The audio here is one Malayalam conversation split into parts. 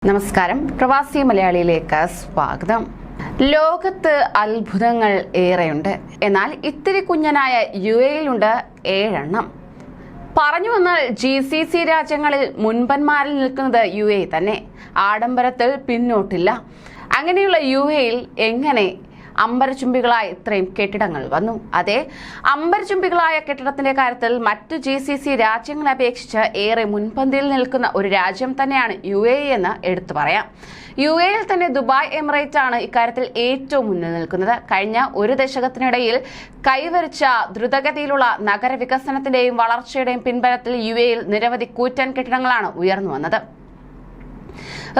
നമസ്കാരം, പ്രവാസി മലയാളിയിലേക്ക് സ്വാഗതം. ലോകത്ത് അത്ഭുതങ്ങൾ ഏറെയുണ്ട്. എന്നാൽ ഇത്തിരി കുഞ്ഞനായ UAE-യിലുണ്ട് 7 എണ്ണം. പറഞ്ഞു വന്നാൽ GCC രാജ്യങ്ങളിൽ മുൻപന്മാരിൽ നിൽക്കുന്നത് UAE തന്നെ. ആഡംബരത്തിൽ പിന്നോട്ടില്ല. അങ്ങനെയുള്ള UAE-യിൽ എങ്ങനെ അമ്പരചുംബികളായ ഇത്രയും കെട്ടിടങ്ങൾ വന്നു? അതെ, അമ്പരചുംബികളായ കെട്ടിടത്തിന്റെ കാര്യത്തിൽ മറ്റു GCC രാജ്യങ്ങളെ അപേക്ഷിച്ച് ഏറെ മുൻപന്തിയിൽ നിൽക്കുന്ന ഒരു രാജ്യം തന്നെയാണ് UAE എന്ന് എടുത്തു പറയാം. UAE-യിൽ തന്നെ ദുബായ് എമിറേറ്റ് ആണ് ഇക്കാര്യത്തിൽ ഏറ്റവും മുന്നിൽ നിൽക്കുന്നത്. കഴിഞ്ഞ ഒരു ദശകത്തിനിടയിൽ കൈവരിച്ച ദ്രുതഗതിയിലുള്ള നഗരവികസനത്തിന്റെയും വളർച്ചയുടെയും പിൻബലത്തിൽ UAE-യിൽ നിരവധി കൂറ്റൻ കെട്ടിടങ്ങളാണ് ഉയർന്നു വന്നത്.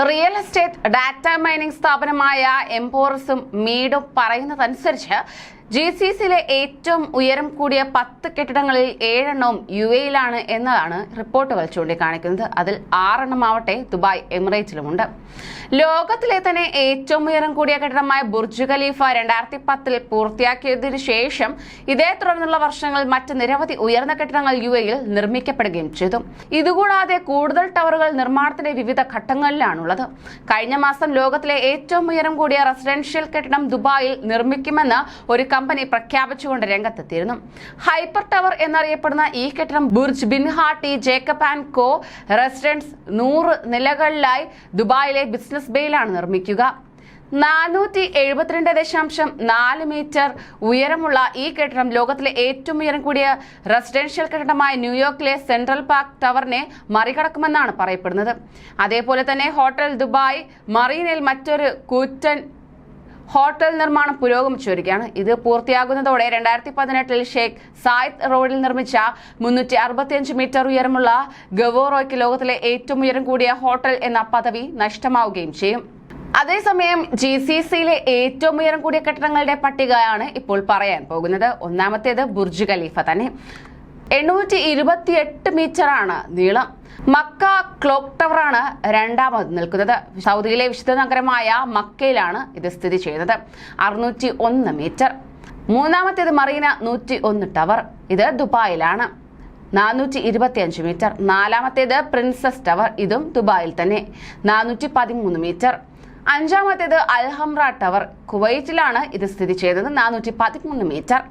റിയൽ എസ്റ്റേറ്റ് ഡാറ്റ മൈനിംഗ് സ്ഥാപനമായ എംപോറസും മീഡും പറയുന്നതനുസരിച്ച് GCC-യിലെ ഏറ്റവും ഉയരം കൂടിയ 10 കെട്ടിടങ്ങളിൽ 7 എണ്ണവും UAE-യിലാണ് എന്നതാണ് റിപ്പോർട്ടുകൾ ചൂണ്ടിക്കാണിക്കുന്നത്. അതിൽ 6 എണ്ണമാവട്ടെ ദുബായ് എമിറേറ്റിലുമുണ്ട്. ലോകത്തിലെ തന്നെ ഏറ്റവും ഉയരം കൂടിയ കെട്ടിടമായ ബുർജ് ഖലീഫ 2010-ൽ പൂർത്തിയാക്കിയതിനു ശേഷം ഇതേ തുടർന്നുള്ള വർഷങ്ങളിൽ മറ്റ് നിരവധി ഉയർന്ന കെട്ടിടങ്ങൾ UAE-യിൽ നിർമ്മിക്കപ്പെടുകയും ചെയ്തു. ഇതുകൂടാതെ കൂടുതൽ ടവറുകൾ നിർമ്മാണത്തിന്റെ വിവിധ ഘട്ടങ്ങളിലാണുള്ളത്. കഴിഞ്ഞ മാസം ലോകത്തിലെ ഏറ്റവും ഉയരം കൂടിയ റെസിഡൻഷ്യൽ കെട്ടിടം ദുബായിൽ നിർമ്മിക്കുമെന്ന് ഒരു കമ്പനി പ്രഖ്യാപിച്ചുകൊണ്ട് രംഗത്തെത്തിയിരുന്നു. ഹൈപ്പർ ടവർ എന്നറിയപ്പെടുന്ന ഈ കെട്ടിടം Burj Binghatti Jacob and Co residence 100 നിലകളിലായി ദുബായിലെ ബിസിനസ് ബേയിലാണ് നിർമ്മിക്കുക. 472.4 മീറ്റർ ഉയരമുള്ള ഈ കെട്ടിടം ലോകത്തിലെ ഏറ്റവും ഉയരം കൂടിയ റെസിഡൻഷ്യൽ കെട്ടിടമായ ന്യൂയോർക്കിലെ സെൻട്രൽ പാർക്ക് ടവറിനെ മറികടക്കുമെന്നാണ് പറയപ്പെടുന്നത്. അതേപോലെ തന്നെ ഹോട്ടൽ ദുബായ് മറീനയിൽ മറ്റൊരു കൂറ്റൻ ഹോട്ടൽ നിർമ്മാണം പുരോഗമിച്ചു വരികയാണ്. ഇത് പൂർത്തിയാകുന്നതോടെ 2018-ൽ ഷേഖ് സായിദ് റോഡിൽ നിർമ്മിച്ച 365 മീറ്റർ ഉയരമുള്ള ഗവോറോയ്ക്ക് ലോകത്തിലെ ഏറ്റവും ഉയരം കൂടിയ ഹോട്ടൽ എന്ന പദവി നഷ്ടമാവുകയും ചെയ്യും. അതേസമയം GCC-യിലെ ഏറ്റവും ഉയരം കൂടിയ കെട്ടിടങ്ങളുടെ പട്ടികയാണ് ഇപ്പോൾ പറയാൻ പോകുന്നത്. ഒന്നാമത്തേത് ബുർജ് ഖലീഫ തന്നെ. 828 മീറ്ററാണ് നീളം. മക്ക ക്ലോക്ക് ടവറാണ് രണ്ടാമത് നിൽക്കുന്നത്. സൗദിയിലെ വിശുദ്ധ നഗരമായ മക്കയിലാണ് ഇത് സ്ഥിതി ചെയ്യുന്നത്. 601 മീറ്റർ. മൂന്നാമത്തേത് മറീന 101 ടവർ. ഇത് ദുബായിലാണ്. 425 മീറ്റർ. നാലാമത്തേത് പ്രിൻസസ് ടവർ. ഇതും ദുബായിൽ തന്നെ. 413 മീറ്റർ. അഞ്ചാമത്തേത് അൽഹംറ ടവർ. കുവൈറ്റിലാണ് ഇത് സ്ഥിതി ചെയ്യുന്നത്. 413 മീറ്റർ.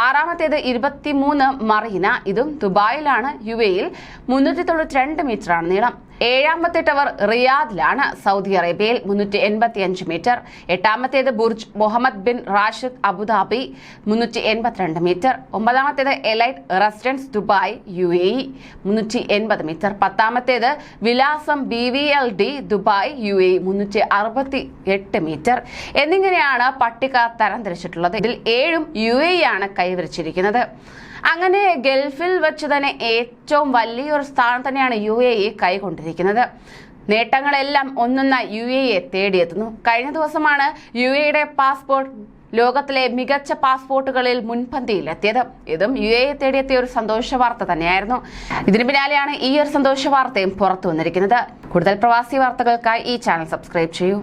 ആറാമത്തേത് 23 മറീന. ഇതും ദുബായിലാണ്. UAE-യിൽ 392 മീറ്ററാണ് നീളം. ഏഴാമത്തെ ടവർ റിയാദിലാണ്, സൗദി അറേബ്യയിൽ. 385 മീറ്റർ. എട്ടാമത്തേത് Burj Mohammed bin Rashid Abu Dhabi 382 meter. ഒമ്പതാമത്തേത് Elite Residence Dubai UAE 380 meter. പത്താമത്തേത് വിലാസം BVLD ദുബായ് UAE 368 മീറ്റർ. എന്നിങ്ങനെയാണ് പട്ടിക തരംതിരിച്ചിട്ടുള്ളത്. ഇതിൽ 7ഉം UAE ആണ് കൈവരിച്ചിരിക്കുന്നത്. അങ്ങനെ ഗൾഫിൽ വെച്ച് തന്നെ ഏറ്റവും വലിയൊരു സ്ഥാനം തന്നെയാണ് UAE കൈകൊണ്ടിരിക്കുന്നത്. നേട്ടങ്ങളെല്ലാം ഒന്നൊന്നായി UAE തേടിയെത്തുന്നു. കഴിഞ്ഞ ദിവസമാണ് UAE-യുടെ പാസ്പോർട്ട് ലോകത്തിലെ മികച്ച പാസ്പോർട്ടുകളിൽ മുൻപന്തിയിലെത്തിയത്. ഇതും UAE തേടിയെത്തിയ ഒരു സന്തോഷ വാർത്ത തന്നെയായിരുന്നു. ഇതിന് പിന്നാലെയാണ് ഈ ഒരു സന്തോഷ വാർത്തയും പുറത്തു വന്നിരിക്കുന്നത്. കൂടുതൽ പ്രവാസി വാർത്തകൾക്കായി ഈ ചാനൽ സബ്സ്ക്രൈബ് ചെയ്യൂ.